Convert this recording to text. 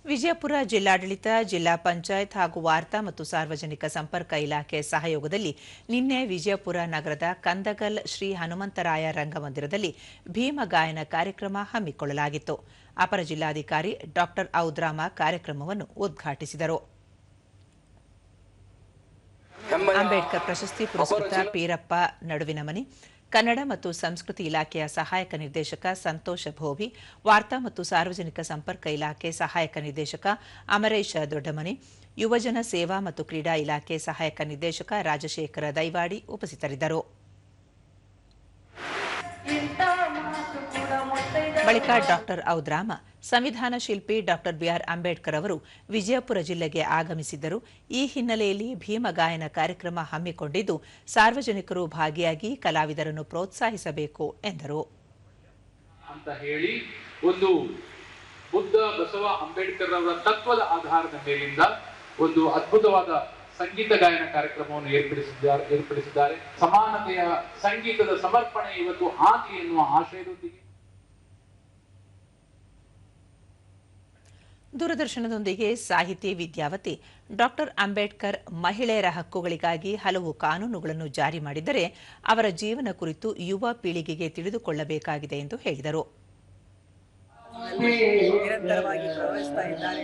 ವಿಜಯಪುರ ಜಿಲ್ಲಾಡಳಿತ, ಜಿಲ್ಲಾ ಪಂಚಾಯತ್ ಹಾಗೂ ವಾರ್ತಾ ಮತ್ತು ಸಾರ್ವಜನಿಕ ಸಂಪರ್ಕ ಇಲಾಖೆ ಸಹಯೋಗದಲ್ಲಿ ನಿನ್ನೆ ವಿಜಯಪುರ ನಗರದ ಕಂದಗಲ್ ಶ್ರೀ ಹನುಮಂತರಾಯ ರಂಗಮಂದಿರದಲ್ಲಿ ಭೀಮ ಗಾಯನ ಕಾರ್ಯಕ್ರಮ ಹಮ್ಮಿಕೊಳ್ಳಲಾಗಿತ್ತು. ಅಪರ ಜಿಲ್ಲಾಧಿಕಾರಿ ಡಾ ಔದ್ರಾಮ ಕಾರ್ಯಕ್ರಮವನ್ನು ಉದ್ಘಾಟಿಸಿದರು. ಅಂಬೇಡ್ಕರ್ ಪ್ರಶಸ್ತಿ ಪುರಸ್ಕೃತ ಪೀರಪ್ಪ ನಡುವಿನಮನಿ, ಕನ್ನಡ ಮತ್ತು ಸಂಸ್ಕೃತಿ ಇಲಾಖೆಯ ಸಹಾಯಕ ನಿರ್ದೇಶಕ ಸಂತೋಷ ಭೋವಿ, ವಾರ್ತಾ ಮತ್ತು ಸಾರ್ವಜನಿಕ ಸಂಪರ್ಕ ಇಲಾಖೆ ಸಹಾಯಕ ನಿರ್ದೇಶಕ ಅಮರೇಶ ದೊಡ್ಡಮನಿ, ಯುವಜನ ಸೇವಾ ಮತ್ತು ಕ್ರೀಡಾ ಇಲಾಖೆ ಸಹಾಯಕ ನಿರ್ದೇಶಕ ರಾಜಶೇಖರ ದೈವಾಡಿ ಉಪಸ್ಥಿತರಿದ್ದರು. ಬಳಿಕ ಡಾ ಔದ್ರಾಮ, ಸಂವಿಧಾನ ಶಿಲ್ಪಿ ಡಾ ಬಿಆರ್ ಅಂಬೇಡ್ಕರ್ ಅವರು ವಿಜಯಪುರ ಜಿಲ್ಲೆಗೆ ಆಗಮಿಸಿದ್ದರು. ಈ ಹಿನ್ನೆಲೆಯಲ್ಲಿ ಭೀಮ ಗಾಯನ ಕಾರ್ಯಕ್ರಮ ಹಮ್ಮಿಕೊಂಡಿದ್ದು, ಸಾರ್ವಜನಿಕರು ಭಾಗಿಯಾಗಿ ಕಲಾವಿದರನ್ನು ಪ್ರೋತ್ಸಾಹಿಸಬೇಕು ಎಂದರು. ಅಂತ ಹೇಳಿ ಒಂದು ಬುದ್ಧ ಬಸವ ಅಂಬೇಡ್ಕರ್ ಅವರ ತತ್ವದ ಆಧಾರದ ಮೇಲಿಂದ ಒಂದು ಅದ್ಭುತವಾದ ಸಂಗೀತ ಗಾಯನ ಕಾರ್ಯಕ್ರಮವನ್ನು ಏರ್ಪಡಿಸಿದ್ದಾರೆ. ಸಮಾನತೆಯ ಸಂಗೀತದ ಸಮರ್ಪಣೆ ಇವತ್ತು ಆಗಲಿ ಎನ್ನುವ ಆಶಯದೊಂದಿಗೆ ದೂರದರ್ಶನದೊಂದಿಗೆ ಸಾಹಿತಿ ವಿದ್ಯಾವತಿ ಡಾ ಅಂಬೇಡ್ಕರ್ ಮಹಿಳೆಯರ ಹಕ್ಕುಗಳಿಗಾಗಿ ಹಲವು ಕಾನೂನುಗಳನ್ನು ಜಾರಿ ಮಾಡಿದ್ದರೆ ಅವರ ಜೀವನ ಕುರಿತು ಯುವ ಪೀಳಿಗೆಗೆ ತಿಳಿದುಕೊಳ್ಳಬೇಕಾಗಿದೆ ಎಂದು ಹೇಳಿದರು. ನಿರಂತರವಾಗಿ ಪ್ರವಹಿಸ್ತಾ ಇದ್ದಾರೆ.